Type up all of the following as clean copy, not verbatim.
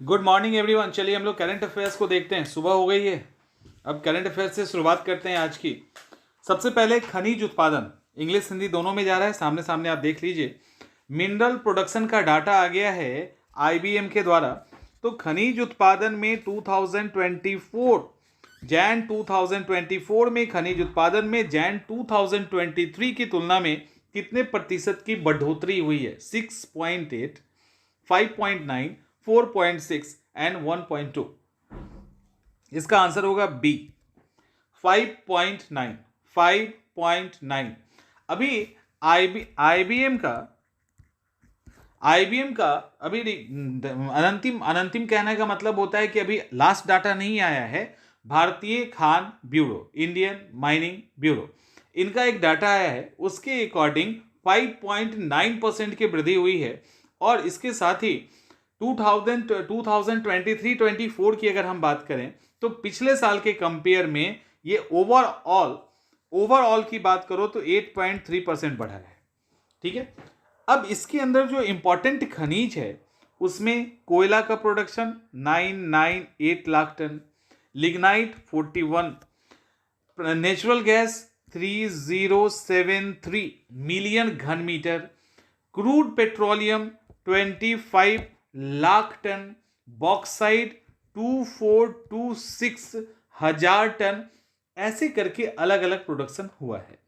Good morning everyone. चलिए हम लोग करंट अफेयर्स को देखते हैं। सुबह हो गई है, अब करंट अफेयर्स से शुरुआत करते हैं आज की। सबसे पहले खनिज उत्पादन, इंग्लिश हिंदी दोनों में जा रहा है, सामने सामने आप देख लीजिए। मिनरल प्रोडक्शन का डाटा आ गया है आईबीएम के द्वारा। तो खनिज उत्पादन में 2024 जैन 2024 में खनिज उत्पादन में जैन 2023 की तुलना में कितने प्रतिशत की बढ़ोतरी हुई है? 6.8, 5.9, 4.6 एंड 1.2। इसका आंसर होगा बी, 5.9। 5.9। अभी आईबीएम का अभी अनंतिम कहने का मतलब होता है कि अभी लास्ट डाटा नहीं आया है। भारतीय Khan bureau, Indian mining bureau, इनका एक डाटा आया है, उसके अकॉर्डिंग 5.9% की वृद्धि हुई है। और इसके साथ ही 2023-24 की अगर हम बात करें तो पिछले साल के कंपेयर में ये ओवरऑल की बात करो तो 8.3% बढ़ा है। ठीक है। अब इसके अंदर जो इंपॉर्टेंट खनिज है उसमें कोयला का production 998 lakh ton, lignite 41, natural gas 3073 million घन metre, crude petroleum 25 lakh ton, bauxite 2426 हजार टन, ऐसे करके अलग अलग प्रोडक्शन हुआ है।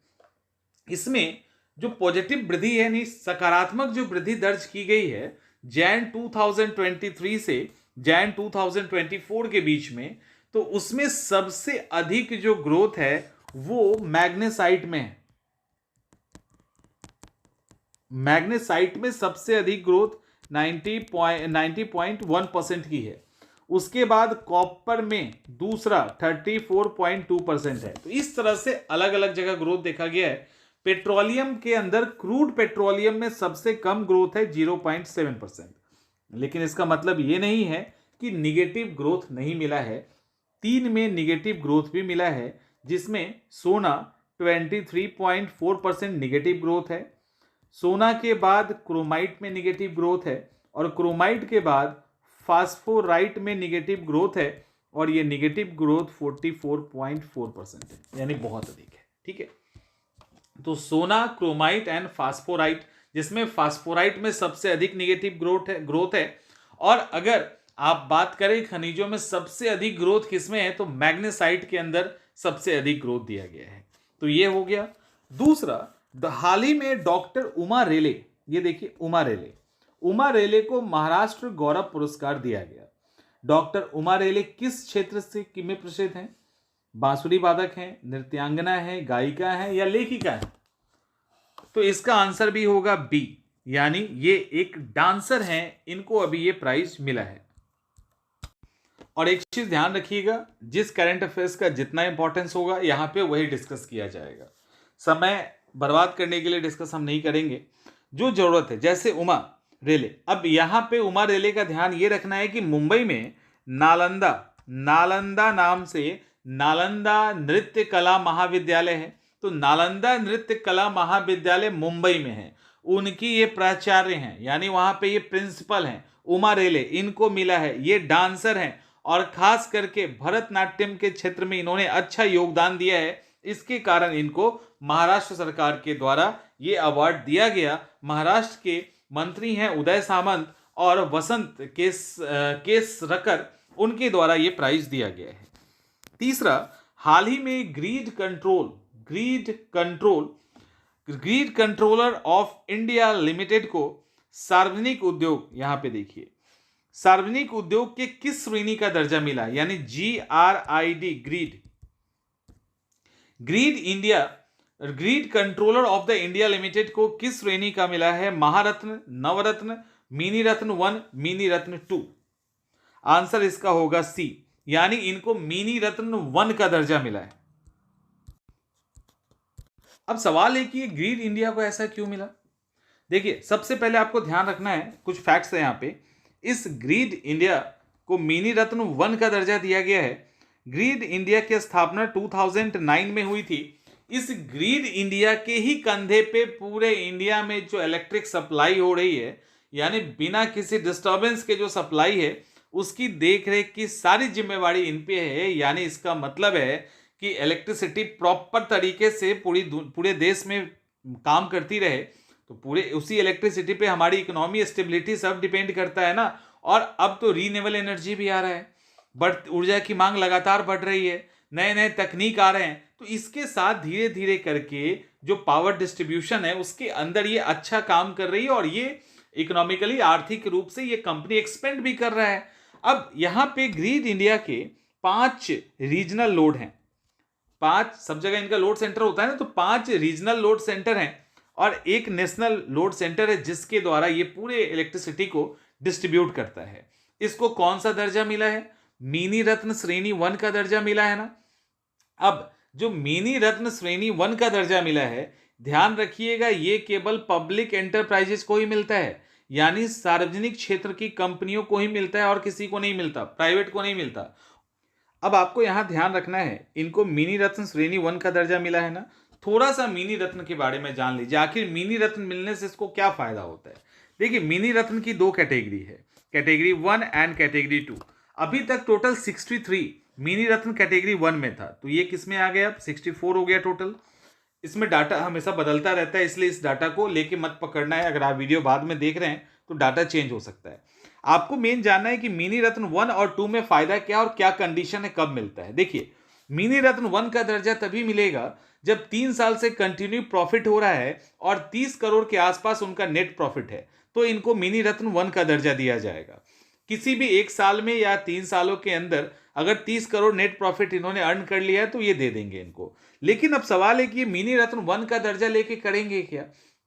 इसमें जो पॉजिटिव वृद्धि है, यानी सकारात्मक जो वृद्धि दर्ज की गई है जैन 2023 से जैन 2024 के बीच में, तो उसमें सबसे अधिक जो ग्रोथ है वो मैग्नेसाइट में है। मैग्नेसाइट में सबसे अधिक ग्रोथ 90.1% की है। उसके बाद कॉपर में दूसरा 34.2% है। तो इस तरह से अलग अलग जगह ग्रोथ देखा गया है। पेट्रोलियम के अंदर क्रूड पेट्रोलियम में सबसे कम ग्रोथ है 0.7%। लेकिन इसका मतलब ये नहीं है कि निगेटिव ग्रोथ नहीं मिला है। 3 में निगेटिव ग्रोथ भी मिला है, जिसमें सोना 23.4% निगेटिव ग्रोथ है। सोना के बाद क्रोमाइट में निगेटिव ग्रोथ है, और क्रोमाइट के बाद फास्फोराइट में निगेटिव ग्रोथ है, और ये निगेटिव ग्रोथ 44.4% है, यानी बहुत अधिक है। ठीक है। तो सोना, क्रोमाइट एंड फास्फोराइट, जिसमें फास्फोराइट में सबसे अधिक निगेटिव ग्रोथ है। और अगर आप बात करें खनिजों में सबसे अधिक ग्रोथ किसमें है, तो मैग्नेसाइट के अंदर सबसे अधिक ग्रोथ दिया गया है। तो ये हो गया। दूसरा, हाल ही में डॉक्टर उमा रेले, ये देखिए उमा रेले को महाराष्ट्र गौरव पुरस्कार दिया गया। डॉक्टर उमा रेले किस क्षेत्र से में प्रसिद्ध हैं? बांसुरी वादक हैं, नृत्यांगना है, गायिका है, या लेखिका है? तो इसका आंसर भी होगा बी, यानी ये एक डांसर हैं, इनको अभी ये प्राइज मिला है। और एक चीज ध्यान रखिएगा, जिस करंट अफेयर्स का जितना इंपॉर्टेंस होगा यहां पे वही डिस्कस किया जाएगा। समय बर्बाद करने के लिए डिस्कस हम नहीं करेंगे। जो जरूरत है, जैसे उमा रेले, अब यहां पे उमा रेले का ध्यान ये रखना है कि मुंबई में नालंदा नाम से नालंदा नृत्य कला महाविद्यालय है। तो नालंदा नृत्य कला महाविद्यालय मुंबई में है, उनकी ये प्राचार्य हैं, यानी वहां पे ये प्रिंसिपल हैं उमा रेले, इनको मिला है। ये डांसर हैं और खास करके भरतनाट्यम के क्षेत्र में इन्होंने अच्छा योगदान दिया है। इसके कारण इनको महाराष्ट्र सरकार के द्वारा ये अवार्ड दिया गया। महाराष्ट्र के मंत्री हैं उदय सामंत और वसंत केसरकर, उनके द्वारा ये प्राइज दिया गया है। तीसरा, हाल ही में Grid Controller of India Limited को सार्वजनिक उद्योग, यहां पे देखिए, सार्वजनिक उद्योग के किस श्रेणी का दर्जा मिला, यानी GRID, Grid Controller of the India Limited को किस श्रेणी का मिला है? Maharatna, Navratna, mini Ratna 1, mini Ratna 2। Answer इसका होगा सी, यानी इनको मिनी रत्न 1 का दर्जा मिला है। अब सवाल है कि ये ग्रीड इंडिया को ऐसा क्यों मिला? देखिए, सबसे पहले आपको ध्यान रखना है, कुछ फैक्ट्स है यहां पे। इस ग्रीड इंडिया को मिनी रत्न 1 का दर्जा दिया गया है। ग्रीड इंडिया की स्थापना 2009 में हुई थी। इस ग्रीड इंडिया के ही कंधे पे पूरे इंडिया में जो इलेक्ट्रिक सप्लाई हो रही है, यानी बिना किसी डिस्टर्बेंस के जो सप्लाई है, उसकी देख रेख की सारी जिम्मेवारी इन पे है। यानी इसका मतलब है कि इलेक्ट्रिसिटी प्रॉपर तरीके से पूरे देश में काम करती रहे, तो पूरे उसी इलेक्ट्रिसिटी पे हमारी इकोनॉमी स्टेबिलिटी सब डिपेंड करता है ना। और अब तो रीन्यूएबल एनर्जी भी आ रहा है, बट ऊर्जा की मांग लगातार बढ़ रही है, नए नए तकनीक आ रहे हैं, तो इसके साथ धीरे धीरे करके जो पावर डिस्ट्रीब्यूशन है उसके अंदर ये अच्छा काम कर रही है और ये इकोनॉमिकली आर्थिक रूप से ये कंपनी एक्सपेंड भी कर रहा है। अब यहाँ पे ग्रीड इंडिया के 5 रीजनल लोड हैं, 5 सब जगह इनका लोड सेंटर होता है ना, तो 5 रीजनल लोड सेंटर हैं और एक नेशनल लोड सेंटर है जिसके द्वारा ये पूरे इलेक्ट्रिसिटी को डिस्ट्रीब्यूट करता है। इसको कौन सा दर्जा मिला है? मिनी रत्न श्रेणी 1 का दर्जा मिला है ना। अब जो मिनी रत्न श्रेणी 1 का दर्जा मिला है, ध्यान रखिएगा, ये केवल पब्लिक एंटरप्राइजेस को ही मिलता है, यानी सार्वजनिक क्षेत्र की कंपनियों को ही मिलता है और किसी को नहीं मिलता, प्राइवेट को नहीं मिलता। अब आपको यहां ध्यान रखना है, इनको मिनी रत्न श्रेणी 1 का दर्जा मिला है ना। थोड़ा सा मिनी रत्न के बारे में जान लीजिए, आखिर मिनी रत्न मिलने से इसको क्या फायदा होता है। देखिए, मिनी रत्न की 2 कैटेगरी है, कैटेगरी 1 एंड कैटेगरी 2। अभी तक टोटल 63 मिनी रत्न कैटेगरी 1 में था, तो ये किस में आ गया? अब 64 हो गया टोटल। इसमें डाटा हमेशा बदलता रहता है, इसलिए इस डाटा को लेके मत पकड़ना है। अगर आप वीडियो बाद में देख रहे हैं तो डाटा चेंज हो सकता है। आपको मेन जानना है कि मिनी रत्न 1 और 2 में फायदा क्या और क्या कंडीशन है, कब मिलता है। देखिए, मिनी रत्न 1 का दर्जा तभी मिलेगा जब 3 साल से कंटिन्यू प्रॉफिट हो रहा है और 30 करोड़ के आसपास उनका नेट प्रॉफिट है, तो इनको मिनी रत्न 1 का दर्जा दिया जाएगा। किसी भी एक साल में या 3 सालों के अंदर अगर 30 करोड़ नेट प्रॉफिट इन्होंने अर्न कर लिया है तो ये दे देंगे इनको। लेकिन अब सवाल है कि ये मिनी रत्न 1 का दर्जा लेके करेंगे क्या?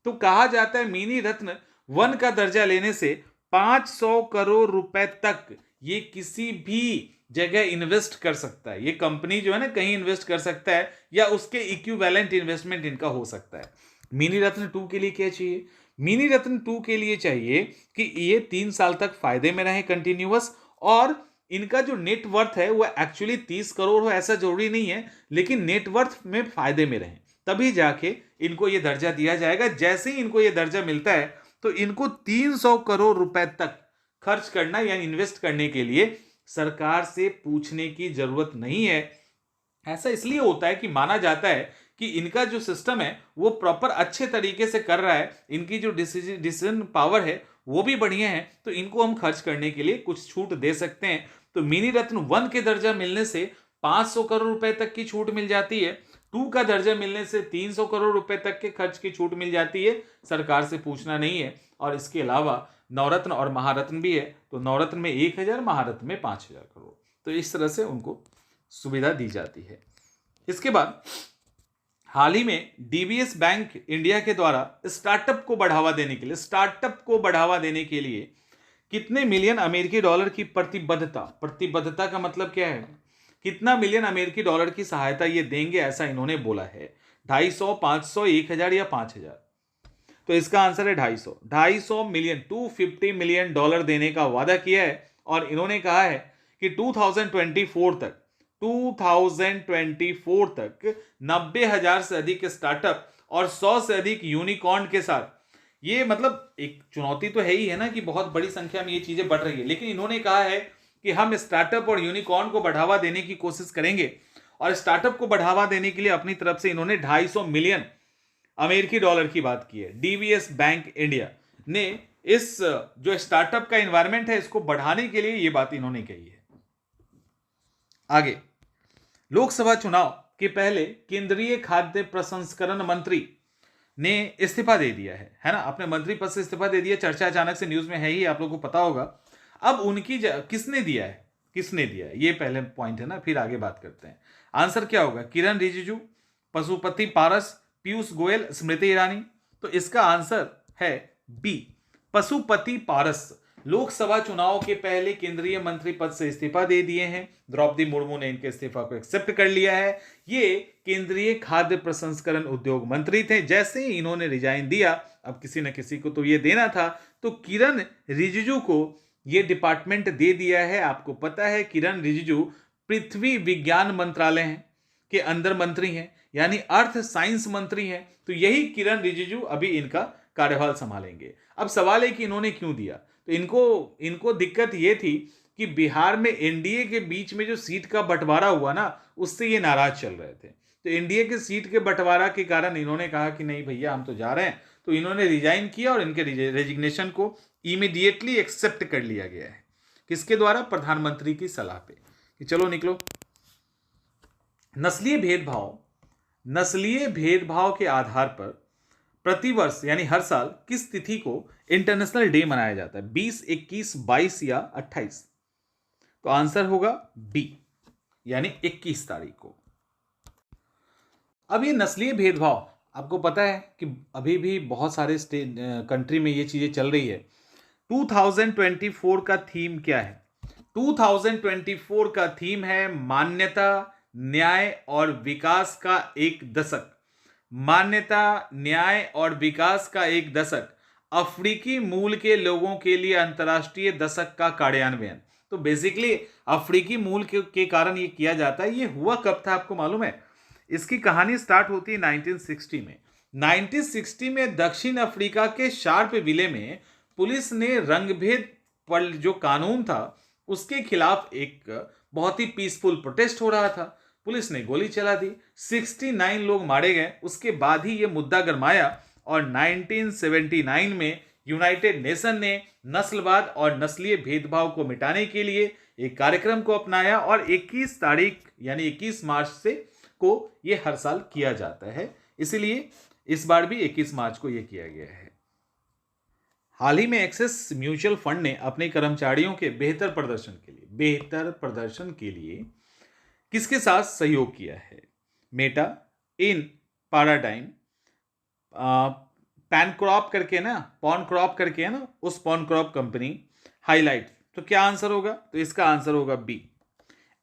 तो कहा जाता है मिनी रत्न 1 का दर्जा लेने से 500 करोड़ रुपए तक ये किसी भी जगह इन्वेस्ट कर सकता है। ये कंपनी जो है ना, कहीं इन्वेस्ट कर सकता है या उसके इक्विवेलेंट इन्वेस्टमेंट इनका हो सकता है। मिनी रत्न 2 के लिए क्या चाहिए? मिनी रत्न 2 के लिए चाहिए कि ये 3 साल तक फायदे में रहे कंटिन्यूअस, और इनका जो नेट वर्थ है वो एक्चुअली 30 करोड़ हो ऐसा जरूरी नहीं है, लेकिन नेट वर्थ में फायदे में रहें, तभी जाके इनको ये दर्जा दिया जाएगा। जैसे ही इनको ये दर्जा मिलता है तो इनको 300 करोड़ रुपए तक खर्च करना या इन्वेस्ट करने के लिए सरकार से पूछने की जरूरत नहीं है। ऐसा इसलिए होता है कि माना जाता है कि इनका जो सिस्टम है वो प्रॉपर अच्छे तरीके से कर रहा है, इनकी जो डिसीजन पावर है वो भी बढ़िया है, तो इनको हम खर्च करने के लिए कुछ छूट दे सकते हैं। तो मिनी रत्न 1 के दर्जा मिलने से 500 करोड़ रुपए तक की छूट मिल जाती है, 2 का दर्जा मिलने से 300 करोड़ रुपए तक के खर्च की छूट मिल जाती है, सरकार से पूछना नहीं है। और इसके अलावा नवरत्न और महारत्न भी है, तो नवरत्न में 1000, महारत्न में 5000 करोड़, तो इस तरह से उनको सुविधा दी जाती है। इसके बाद हाल ही में डीबीएस बैंक इंडिया के द्वारा स्टार्टअप को बढ़ावा देने के लिए कितने मिलियन अमेरिकी डॉलर की प्रतिबद्धता का मतलब क्या है? कितना मिलियन अमेरिकी डॉलर की सहायता ये देंगे, ऐसा इन्होंने बोला है। 250, 500, 1000 या 5000? तो इसका आंसर है 250 मिलियन, 250 मिलियन डॉलर देने का वादा किया है। और इन्होंने कहा है कि 2024 तक 90,000 से अधिक स्टार्टअप और 100 से अधिक यूनिकॉर्न के साथ, ये मतलब एक चुनौती तो है ही है ना कि बहुत बड़ी संख्या में ये चीजें बढ़ रही है, लेकिन इन्होंने कहा है कि हम स्टार्टअप और यूनिकॉर्न को बढ़ावा देने की कोशिश करेंगे। और स्टार्टअप को बढ़ावा देने के लिए अपनी तरफ से इन्होंने 250 मिलियन अमेरिकी डॉलर की बात की है। डीबीएस बैंक इंडिया ने इस जो स्टार्टअप का एनवायरमेंट है इसको बढ़ाने के लिए ये बात इन्होंने कही है। आगे, लोकसभा चुनाव के पहले केंद्रीय खाद्य प्रसंस्करण मंत्री ने इस्तीफा दे दिया है ना, अपने मंत्री पद से इस्तीफा दे दिया। चर्चा अचानक से न्यूज में है ही, आप लोगों को पता होगा। अब उनकी किसने दिया है ये पहले पॉइंट है ना, फिर आगे बात करते हैं। आंसर क्या होगा? किरण रिजिजू, पशुपति पारस, पीयूष गोयल, स्मृति ईरानी। तो इसका आंसर है बी, पशुपति पारस। लोकसभा चुनाव के पहले केंद्रीय मंत्री पद से इस्तीफा दे दिए हैं। द्रौपदी मुर्मू ने इनके इस्तीफा को एक्सेप्ट कर लिया है। ये केंद्रीय खाद्य प्रसंस्करण उद्योग मंत्री थे। जैसे ही इन्होंने रिजाइन दिया, अब किसी न किसी को तो ये देना था, तो किरण रिजिजू को ये डिपार्टमेंट दे दिया है। आपको पता है किरण रिजिजू पृथ्वी विज्ञान मंत्रालय के अंदर मंत्री हैं, यानी अर्थ साइंस मंत्री हैं। तो यही किरण रिजिजू अभी इनका कार्यभार संभालेंगे। अब सवाल है कि इन्होंने क्यों दिया? तो इनको दिक्कत ये थी कि बिहार में एनडीए के बीच में जो सीट का बंटवारा हुआ ना, उससे ये नाराज चल रहे थे। तो एनडीए के सीट के बंटवारा के कारण इन्होंने कहा कि नहीं भैया हम तो जा रहे हैं, तो इन्होंने रिजाइन किया और इनके रेजिग्नेशन को इमीडिएटली एक्सेप्ट कर लिया गया है। किसके द्वारा? प्रधानमंत्री की सलाह पे कि चलो निकलो। नस्लीय भेदभाव के आधार पर प्रतिवर्ष यानी हर साल किस तिथि को इंटरनेशनल डे मनाया जाता है? 20, 21, 22 या 28? तो आंसर होगा बी, यानी 21 तारीख को। अब ये नस्लीय भेदभाव आपको पता है कि अभी भी बहुत सारे कंट्री में ये चीजें चल रही है। 2024 का थीम क्या है? 2024 का थीम है मान्यता, न्याय और विकास का एक दशक। मान्यता, न्याय और विकास का एक दशक, अफ्रीकी मूल के लोगों के लिए अंतर्राष्ट्रीय दशक का कार्यान्वयन। तो बेसिकली अफ्रीकी मूल के कारण ये किया जाता है। ये हुआ कब था आपको मालूम है? इसकी कहानी स्टार्ट होती है 1960 में। 1960 में दक्षिण अफ्रीका के शार्प विले में पुलिस ने रंगभेद पर जो कानून था उसके खिलाफ एक बहुत ही पीसफुल प्रोटेस्ट हो रहा था। पुलिस ने गोली चला दी, 69 लोग मारे गए। उसके बाद ही यह मुद्दा गरमाया और 1979 में यूनाइटेड नेशन ने नस्लवाद और नस्लीय भेदभाव को मिटाने के लिए एक कार्यक्रम को अपनाया और 21 तारीख यानी 21 मार्च से को यह हर साल किया जाता है। इसलिए इस बार भी 21 मार्च को यह किया गया है। हाल ही में एक्सिस म्यूचुअल फंड ने अपने कर्मचारियों के बेहतर प्रदर्शन के लिए किसके साथ सहयोग किया है? मेटा, इन पैराडाइम, पॉनक्रॉप करके है ना, उस पॉनक्रॉप कंपनी, हाईलाइट। तो क्या आंसर होगा? तो इसका आंसर होगा बी,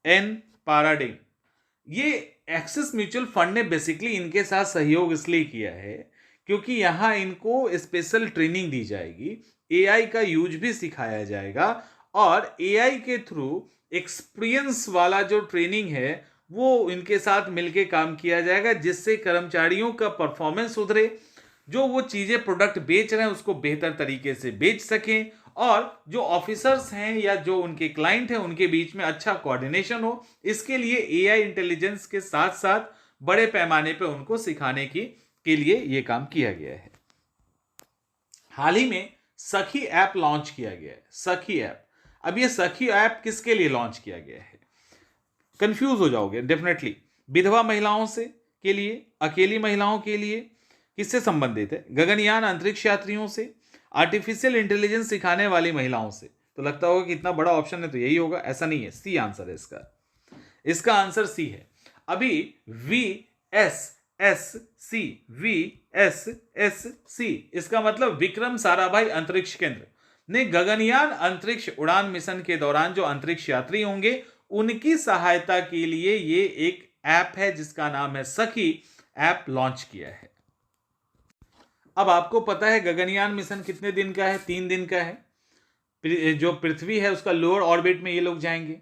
एन पैराडाइम। ये एक्सिस म्यूचुअल फंड ने बेसिकली इनके साथ सहयोग इसलिए किया है क्योंकि यहां इनको स्पेशल ट्रेनिंग दी जाएगी, एआई का यूज भी सिखाया जाएगा और एआई के थ्रू एक्सपीरियंस वाला जो ट्रेनिंग है वो इनके साथ मिलके काम किया जाएगा, जिससे कर्मचारियों का परफॉर्मेंस सुधरे, जो वो चीजें प्रोडक्ट बेच रहे हैं उसको बेहतर तरीके से बेच सकें और जो ऑफिसर्स हैं या जो उनके क्लाइंट हैं उनके बीच में अच्छा कोऑर्डिनेशन हो। इसके लिए एआई इंटेलिजेंस के साथ साथ बड़े पैमाने पे उनको सिखाने के लिए ये काम किया गया है। हाल ही में सखी ऐप लॉन्च किया गया है। सखी ऐप, अब ये सखी ऐप किसके लिए लॉन्च किया गया है? कंफ्यूज हो जाओगे डेफिनेटली। विधवा महिलाओं से के लिए, अकेली महिलाओं के लिए, किससे संबंधित है? गगनयान अंतरिक्ष यात्रियों से, आर्टिफिशियल इंटेलिजेंस सिखाने वाली महिलाओं से। तो लगता होगा कि इतना बड़ा ऑप्शन है तो यही होगा, ऐसा नहीं है। सी आंसर है इसका आंसर सी है। अभी VSSC इसका मतलब विक्रम साराभाई अंतरिक्ष केंद्र ने गगनयान अंतरिक्ष उड़ान मिशन के दौरान जो अंतरिक्ष यात्री होंगे उनकी सहायता के लिए ये एक ऐप है जिसका नाम है सखी ऐप लॉन्च किया है। अब आपको पता है गगनयान मिशन कितने दिन का है? 3 दिन का है। जो पृथ्वी है उसका लोअर ऑर्बिट में ये लोग जाएंगे।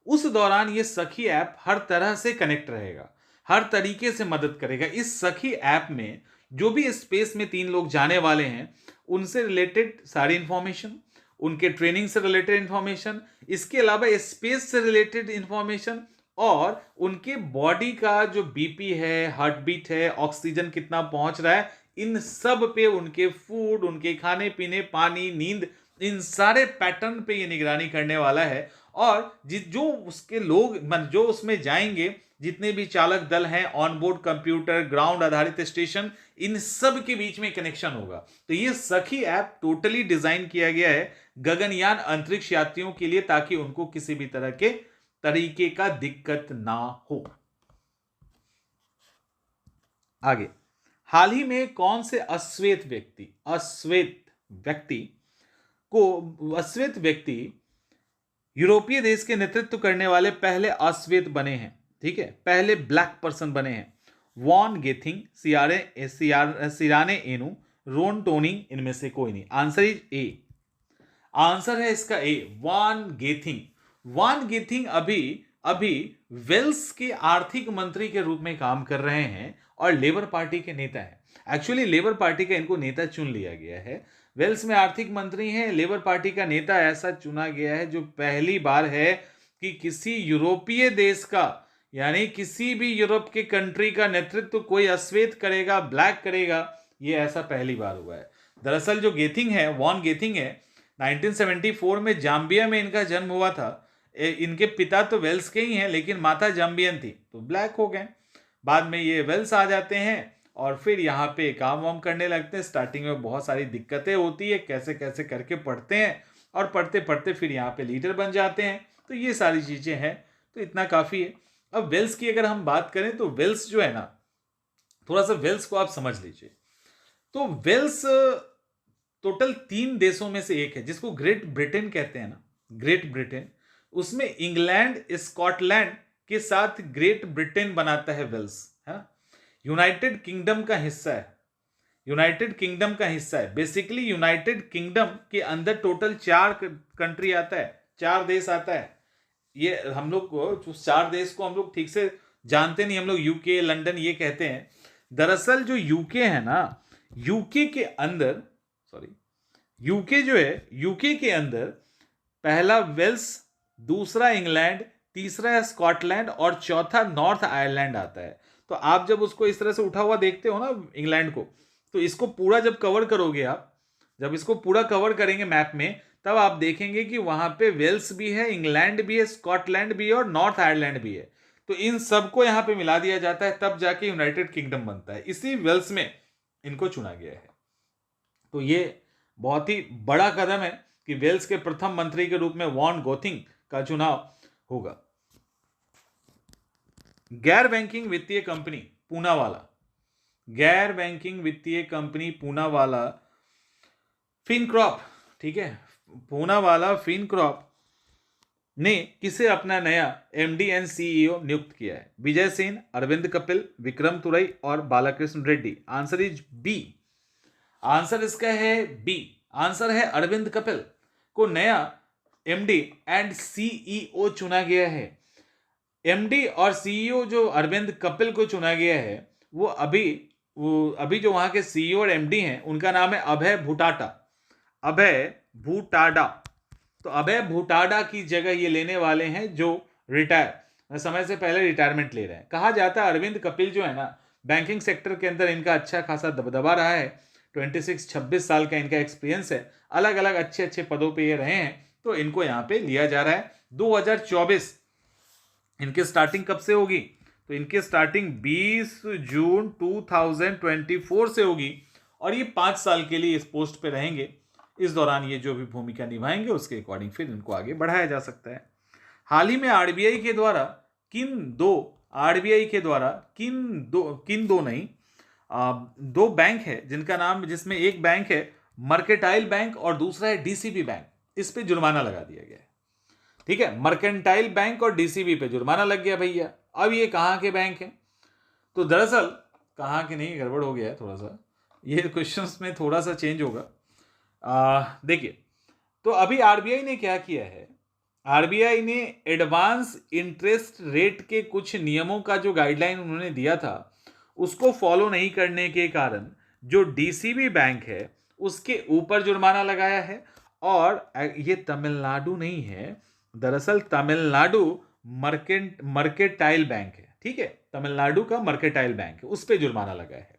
उस दौरान ये सखी ऐप हर तरह से कनेक्ट रहेगा, हर तरीके से मदद करेगा। इस सखी ऐप में जो भी स्पेस में 3 लोग जाने वाले हैं उनसे रिलेटेड सारी इंफॉर्मेशन, उनके ट्रेनिंग से रिलेटेड इंफॉर्मेशन, इसके अलावा स्पेस से रिलेटेड इंफॉर्मेशन और उनके बॉडी का जो बीपी है, हार्ट बीट है, ऑक्सीजन कितना पहुंच रहा है, इन सब पे, उनके फूड, उनके खाने पीने, पानी, नींद, इन सारे पैटर्न पे ये निगरानी करने वाला है। और जो उसके लोग जो उसमें जाएंगे, जितने भी चालक दल हैं, ऑनबोर्ड कंप्यूटर, ग्राउंड आधारित स्टेशन, इन सब के बीच में कनेक्शन होगा। तो ये सखी ऐप टोटली डिजाइन किया गया है गगनयान अंतरिक्ष यात्रियों के लिए, ताकि उनको किसी भी तरह के तरीके का दिक्कत ना हो। आगे, हाल ही में कौन से अश्वेत व्यक्ति यूरोपीय देश के नेतृत्व करने वाले पहले अश्वेत बने हैं? ठीक है, पहले ब्लैक पर्सन बने हैं। वॉन गेथिंग, सिराने एनु, रोन टोनिंग, इनमें से कोई नहीं। Answer is a. आंसर है इसका ए, वॉन गेथिंग। वॉन गेथिंग अभी वेल्स के आर्थिक मंत्री के रूप में काम कर रहे हैं और लेबर पार्टी के नेता हैं। एक्चुअली लेबर पार्टी का इनको नेता चुन लिया गया है। वेल्स में आर्थिक मंत्री हैं, लेबर पार्टी का नेता ऐसा चुना गया है जो पहली बार है कि किसी यूरोपीय देश का, यानी किसी भी यूरोप के कंट्री का नेतृत्व कोई अश्वेत करेगा, ब्लैक करेगा, ये ऐसा पहली बार हुआ है। दरअसल जो गेथिंग है, वॉन गेथिंग है, 1974 में जाम्बिया में इनका जन्म हुआ था। इनके पिता तो वेल्स के ही हैं, लेकिन माता जाम्बियन थी, तो ब्लैक हो गए। बाद में ये वेल्स आ जाते हैं और फिर यहाँ पे काम वाम करने लगते हैं। स्टार्टिंग में बहुत सारी दिक्कतें होती है, कैसे कैसे करके पढ़ते हैं और पढ़ते पढ़ते फिर यहाँ पे लीडर बन जाते हैं। तो ये सारी चीज़ें हैं, तो इतना काफ़ी है। अब वेल्स की अगर हम बात करें तो वेल्स जो है ना, थोड़ा सा वेल्स को आप समझ लीजिए। तो वेल्स टोटल 3 देशों में से एक है जिसको ग्रेट ब्रिटेन कहते हैं ना, ग्रेट ब्रिटेन। उसमें इंग्लैंड, स्कॉटलैंड के साथ ग्रेट ब्रिटेन बनाता है वेल्स, है ना। यूनाइटेड किंगडम का हिस्सा है, यूनाइटेड किंगडम का हिस्सा है। बेसिकली यूनाइटेड किंगडम के अंदर टोटल 4 कंट्री आता है, 4 देश आता है। ये हम लोग को 4 देश को हम लोग ठीक से जानते नहीं, हम लोग यूके, लंदन ये कहते हैं। दरअसल जो यूके है ना, यूके के अंदर, यूके जो है, यूके के अंदर पहला वेल्स, दूसरा इंग्लैंड, तीसरा स्कॉटलैंड और चौथा नॉर्थ आयरलैंड आता है। तो आप जब उसको इस तरह से उठा हुआ देखते हो ना इंग्लैंड को, तो इसको पूरा जब कवर करोगे आप, जब इसको पूरा कवर करेंगे मैप में, तब आप देखेंगे कि वहां पे वेल्स भी है, इंग्लैंड भी है, स्कॉटलैंड भी है और नॉर्थ आयरलैंड भी है। तो इन सबको यहां पे मिला दिया जाता है, तब जाके यूनाइटेड किंगडम बनता है। इसी वेल्स में इनको चुना गया है। तो ये बहुत ही बड़ा कदम है कि वेल्स के प्रथम मंत्री के रूप में वॉन गेथिंग का चुनाव होगा। गैर बैंकिंग वित्तीय कंपनी पूनावाला, गैर बैंकिंग वित्तीय कंपनी पूनावाला फिनकॉर्प, ठीक है, पूनावाला फिनकॉर्प ने किसे अपना नया एमडी एंड सीईओ नियुक्त किया है? विजय सेन, अरविंद कपिल, विक्रम तुरई और Balakrishna Reddy. Answer is B, answer इसका है बी। आंसर है अरविंद कपिल को नया एमडी एंड सीईओ चुना गया है। एमडी और सीईओ जो अरविंद कपिल को चुना गया है, वो अभी जो वहां के सीईओ और एमडी हैं, उनका नाम है अभय भुटाटा, अभय भुटाडा। तो अभय भुटाडा की जगह ये लेने वाले हैं जो समय से पहले रिटायरमेंट ले रहे हैं। कहा जाता है अरविंद कपिल जो है ना, बैंकिंग सेक्टर के अंदर इनका अच्छा खासा दबदबा रहा है। 26 साल का इनका एक्सपीरियंस है, अलग अलग अच्छे अच्छे पदों पे ये रहे हैं, तो इनको यहाँ पे लिया जा रहा है। 2024 इनकी स्टार्टिंग कब से होगी? तो इनकी स्टार्टिंग 20 जून 2024 से होगी और ये 5 साल के लिए इस पोस्ट पे रहेंगे। इस दौरान ये जो भी भूमिका निभाएंगे उसके अकॉर्डिंग फिर इनको आगे बढ़ाया जा सकता है। हाल ही में आरबीआई के द्वारा दो बैंक है जिनका नाम, जिसमें एक बैंक है मर्केंटाइल बैंक और दूसरा है डीसीबी बैंक। इस पे जुर्माना लगा दिया गया है, ठीक है। मर्केंटाइल बैंक और डीसीबी पे जुर्माना लग गया भैया। अब ये कहाँ के बैंक हैं? तो दरअसल कहाँ के नहीं, गड़बड़ हो गया है थोड़ा सा, ये क्वेश्चंस में थोड़ा सा चेंज होगा। देखिए, तो अभी आरबीआई ने क्या किया है, आरबीआई ने एडवांस इंटरेस्ट रेट के कुछ नियमों का जो गाइडलाइन उन्होंने दिया था उसको फॉलो नहीं करने के कारण जो डीसीबी बैंक है उसके ऊपर जुर्माना लगाया है। और ये तमिलनाडु नहीं है, दरअसल तमिलनाडु मर्केंटाइल बैंक है, ठीक है, तमिलनाडु का मर्केंटाइल बैंक है, उस पर जुर्माना लगा है।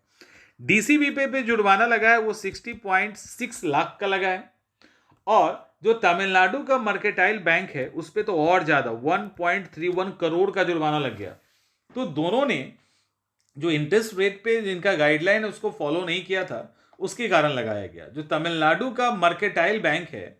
डीसीबी पे जुर्माना लगा है वो 60.6 लाख का लगा है, और जो तमिलनाडु का मर्केंटाइल बैंक है उस पे तो और ज्यादा 1.31 करोड़ का जुर्माना लग गया। तो दोनों ने जो इंटरेस्ट रेट पे जिनका गाइडलाइन है उसको फॉलो नहीं किया था, उसके कारण लगाया गया। जो तमिलनाडु का मर्केंटाइल बैंक है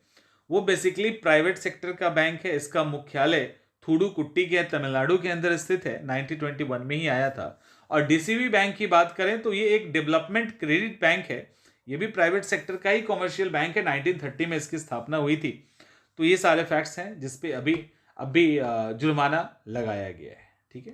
वो बेसिकली प्राइवेट सेक्टर का बैंक है। इसका मुख्यालय थूडुकुट्टी के तमिलनाडु के अंदर स्थित है, 1921 में ही आया था। और डीसीबी बैंक की बात करें तो ये एक डेवलपमेंट क्रेडिट बैंक है, ये भी प्राइवेट सेक्टर का ही कॉमर्शियल बैंक है। 1930 में इसकी स्थापना हुई थी। तो ये सारे फैक्ट्स हैं जिसपे अभी जुर्माना लगाया गया है, ठीक है।